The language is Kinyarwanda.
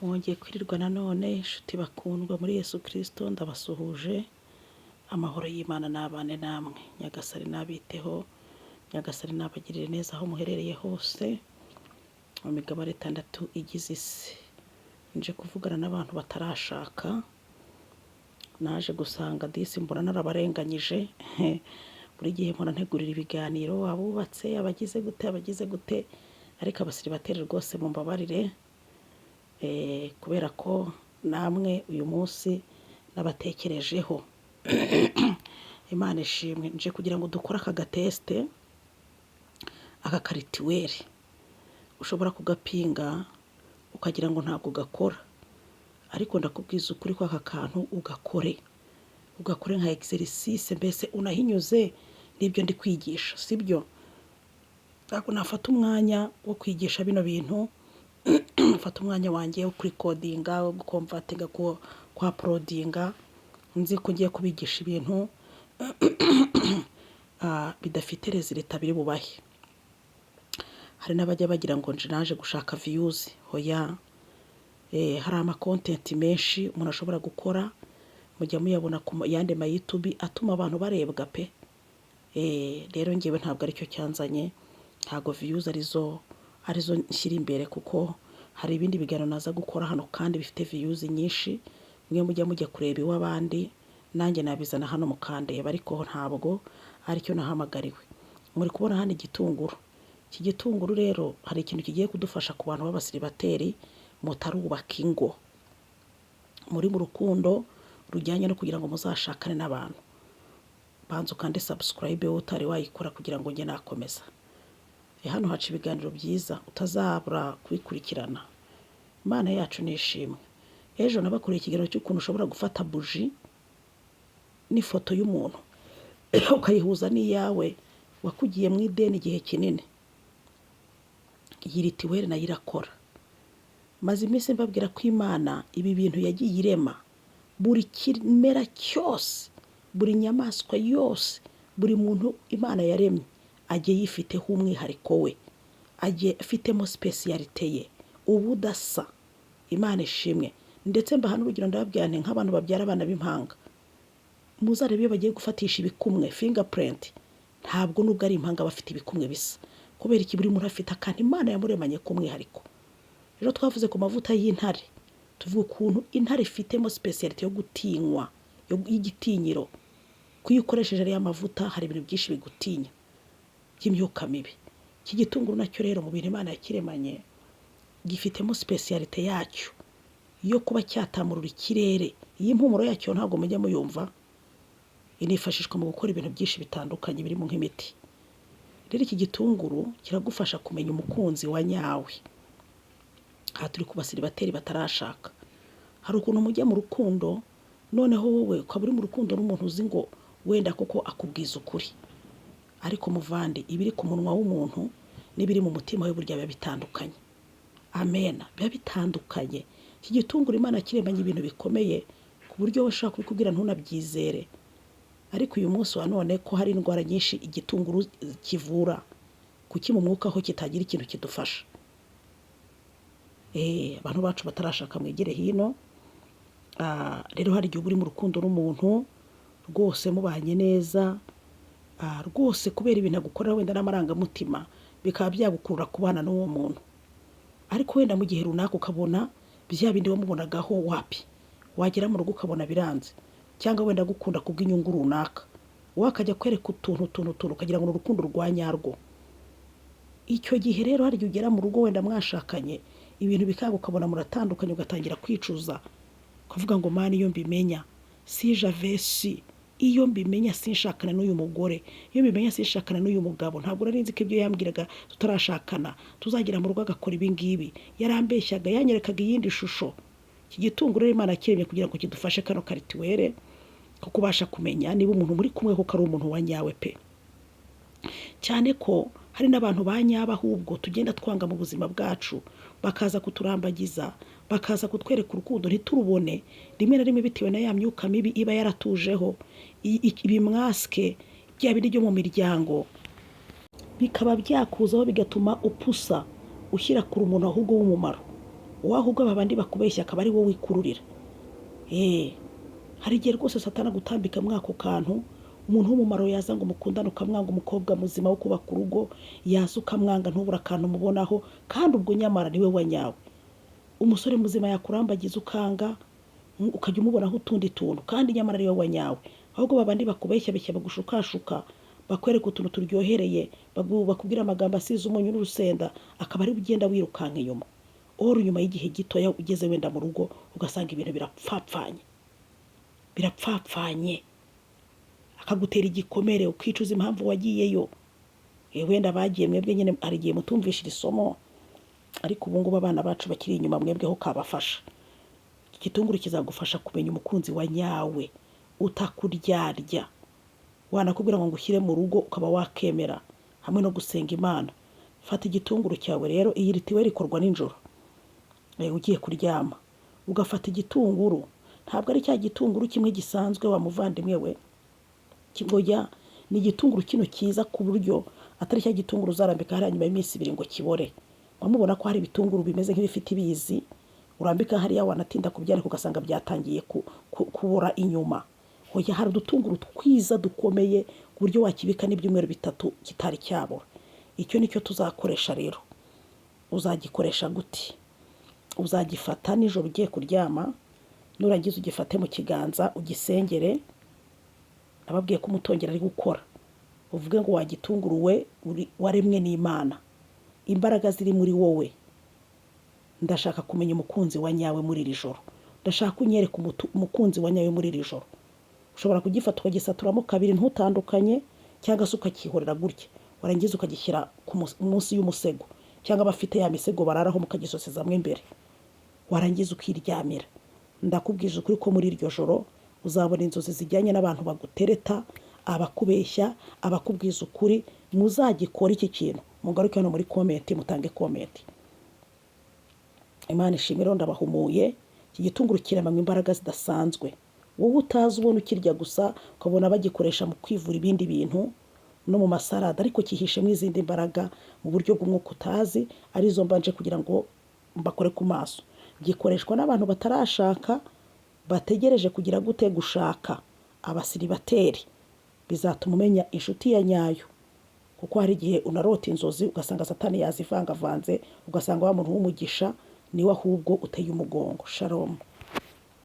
Mwongeye kwirirwa nanone inshuti bakundwa muri Yesu Kristo, ndabasuhuje. Amahoro y'Imana n'abane namwe. Nyagasani nabiteho, Nyagasani nabagirire neza aho muherereye hose mu migabane 6 igize isi. Nje kuvugana n'abantu batarashaka, naje gusanga disi mbona narabarenganyije. Buri gihe mpora ntegurira ibiganiro abubatse abagize gute, ariko abasiribateri rwose mumbabarire, kubera ko namwe uyu munsi nabatekerejeho. Imana ishimwe. Nje kugira ngo dukore aka gateste, aka karituweri ushobora kugapinga ukagira ngo ntabwo gakora, ariko ndakubwiza ukuri ko aka kantu ugakore nka exercice, mbese unahinyuze n'ibyo ndi kwigisha, sibyo? Ntabwo nafata umwanya wo kwigisha bino bintu, mfata umwanya wanjye wo kurikodinga, wo gukomvatinga, kwa uploadinga, nzi ko ngiye kubigisha ibintu bidafite resultat biri bubahe. Hari n'abajya bagira ngo nje naje gushaka views, hoya. Hari ama content menshi umuntu ashobora gukora, mujya muyabona ku yandi ma YouTube atuma abantu barebwa pe. Rero ngewe ntabwo aricyo cyanzanye, ntabwo views arizo nshyira imbere, kuko hari ibindi biganiro naza gukora hano kandi bifite views nyinshi, mujya kureba iw'abandi, nanjye nabizana hano mukandeba, ariko ntabwo aricyo nahamagariwe. Muri kubona hano igitunguru. Iki gitunguru rero hari ikintu kigiye kudufasha ku bantu b'abasiribateri mutarubaka ingo, muri mu rukundo rujyanye no kugira ngo muzashakane n'abantu. Banza ukande subscribe utari wayikora kugira ngo njye nakomeza. Hano haca ibiganiro byiza utazabura kubikurikirana. Imana yacu nishimwe. Ejo nabakoreye ikiganiro cy'ukuntu ushobora gufata buji n'ifoto y'umuntu ukayihuza n'iyawe wakugiye mu ideni igihe kinini. Iyi rituweri nayo irakora. Maze iminsi mbabwira ko Imana ibi bintu yagiye irema, buri kimera cyose, buri nyamaswa yose, buri muntu Imana yaremye agiye yifiteho umwihariko we, agiye afitemo specialite ye, ubudasa. Imana ishimwe. Ndetse mbaha n'urugero ndababwira nti nk'abantu babyara abana b'impanga, muzarebe iyo bagiye gufatisha ibikumwe fingerprint, ntabwo nubwo ari impanga bafite ibikumwe bisa, kubera iki buri muntu afite akantu Imana yamuremanye k'umwihariko. Rero twavuze ku mavuta y'intare, tuvuga ukuntu intare ifitemo specialite yo gutinywa, y'igitinyiro. Kuyo ukoresheje ariya mavuta hari ibintu byinshi bigutinya by'imyuka mibi. Iki gitunguru nacyo rero mu bintu Imana yakiremanye gifitemo specialite yacyo yo kuba cyatamurura ikirere. Iyi mpumuro yacyo ntabwo mujya muyumva, inifashishwa mu gukora ibintu byinshi bitandukanye birimo nk'imiti. Rero iki gitunguru kiragufasha kumenya umukunzi wa nyawe. Aha turi ku basiribateri batarashaka. Hari ukuntu mujya mu rukundo, noneho wowe ukaba uri mu rukundo n'umuntu uzi ngo wenda koko akubwiza ukuri, ariko muvande ibiri ku munwa w'umuntu n'ibiri mu mutima we burya biba bitandukanye. Amen. Biba bitandukanye. Iki gitunguru Imana kiremanye ibintu bikomeye ku buryo we ushaka kubikubwira ntunabyizere. Ariko uyu munsi wa none ko hari indwara nyinshi igitunguru kivura, kuki mu mwuka ho kitagira ikintu kidufasha? Abantu bacu batarashaka mwegere hino. Rero hari igihe uri mu rukundo n'umuntu rwose mubanye neza, rwose kubera ibintu agukorera wenda n'amarangamutima bikaba byagukurura kubana n'uwo muntu, ariko wenda mu gihe runaka ukabona bya bindi wamubonagaho wapi, wagera mu rugo ukabona biranze, cyangwa wenda gukunda kubw'inyungu runaka, wakajya kwereka utuntu ukagira ngo ni urukundo rwa nyarwo. Icyo gihe rero hari igihe ugera mu rugo wenda mwashakanye ibintu bikaba ukabona muratandukanye, ugatangira kwicuza, ukavuga ngo Mana, iyo mbimenya si javesi, iyo mbimenya sinshakana n'uyu mugore, iyo mbimenya sinshakana n'uyu mugabo, ntabwo nari nzi ko ibyo yambwiraga tutarashakana tuzagira mu rugo agakora ibi ngibi, yarambeshyaga, yanyerekaga iyindi shusho. Iki gitunguru rero Imana kiremye kugira ngo kidufashe kano karituwere ko kubasha kumenya niba umuntu muri kumwe ko ari umuntu wa nyawe pe. Cyane ko hari n'abantu ba nyaba ahubwo tugenda twanga mu buzima bwacu, bakaza kuturambagiza, bakaza kutwereka urukundo ntiturubone, rimwe na rimwe bitewe na ya myuka mibi iba yaratujeho, ibimwaske bya bindi byo mu miryango bikaba byakuzaho bigatuma upusa ushyira kuri umuntu ahubwo w'umumaro. ahubwo babandi bakubeshya akaba ari wowe wikururira. Hari igihe rwose satana gutambika mwako kantu, umuntu w'umumaro yaza ngo mukundane ukamwanga, umukobwa muzima wo kubaka urugo yaza ukamwanga ntubura akantu umubonaho, kandi ubwo nyamara niwe wa nyawe. Umusore muzima yakurambagiza ukanga, ukajya umubonaho utundi tuntu, kandi nyamara ariwe wa nyawe. Ahubwo babandi bakubeshya beshya bagushukashuka, bakwereka utuntu turyohereye, bakubwira amagambo asize umunyu n'urusenda, akaba ari ugenda wirukanka inyuma. Nyuma y'igihe gitoya ugeze wenda mu rugo ugasanga ibintu birapfapfanye, akagutera igikomere ukicuza impamvu wagiyeyo. Wenda bagiye mwebwe nyine hari igihe mutumvishira isomo, ariko ubu ngubu abana bacu bakiri inyuma mwebweho kabafasha. Igitunguru kizagufasha kumenya umukunzi wa nyawe utakuryarya, wanakubwira ngo ngushyire mu rugo ukaba wakemera, hamwe no gusenga Imana. Fata igitunguru cyawe rero, iyi ritiwe rikorwa nijoro ugiye kuryama, ugafata igitunguru. Ntabwo ari cya gitunguru kimwe gisanzwe wa muvandimwe we, kigoya ni igitunguru kino cyiza ku buryo atari cya gitunguru uzarambika hariya nyuma y'iminsi 2 ngo kibore. Wamubona ko hari ibitunguru bimeze nk'ibifite ibizi, urambika hariya wanatinda kubyarika ugasanga byatangiye kubura inyuma. Hari udutunguru twiza dukomeye ku buryo wakibika n'ibyumweru 3 kitari cyabora. Icyo nicyo tuzakoresha rero. Uzagikoresha gute? Uzagifata nijoro ugiye kuryama, nurangiza ugifate mu kiganza ugisengere. Nababwiye ko umutongera ari gukora, uvuge ngo wagitunguruwe waremwe n'Imana, imbaraga ziri muri wowe. Ndashaka kumenya umukunzi wa nyawe muri iri joro, ndashaka unyereka umukunzi wa nyawe muri iri joro. Ushobora kugifata ukagisaturamo 2 ntutandukanye, cyangwa se ukakihorera gutya, warangiza ukagishyira munsi y'umusego, cyangwa bafite ya misego bararaho mukagisosezamwe imbere, warangiza ukiryamira. Ndakubwije ukuri ko muri iryo joro uzabona inzozi zijyanye n'abantu bagutereta, abakubeshya, abakubwiza ukuri. Muzagikora iki kintu, mugaruke hano muri comment, mutange comment. Imana ishimire, ndabahumuye. Iki gitunguru kiremanywe imbaraga zidasanzwe, wowe utazi ubona ukirya gusa ukabona bagikoresha mu kwivura ibindi bintu no mu masarada, ariko kihishemo izindi mbaraga mu buryo bw'umwuka utazi, arizo mbanje kugira ngo mbakore ku maso. Gikoreshwa n'abantu batarashaka, bategereje kugira gute gushaka, abasiribateri. Bizatuma umenya inshuti ya nyayo, kuko hari igihe unarota inzozi ugasanga satani yazivangavanze, ugasanga wa muntu w'umugisha niwe ahubwo uteye umugongo. Shalom.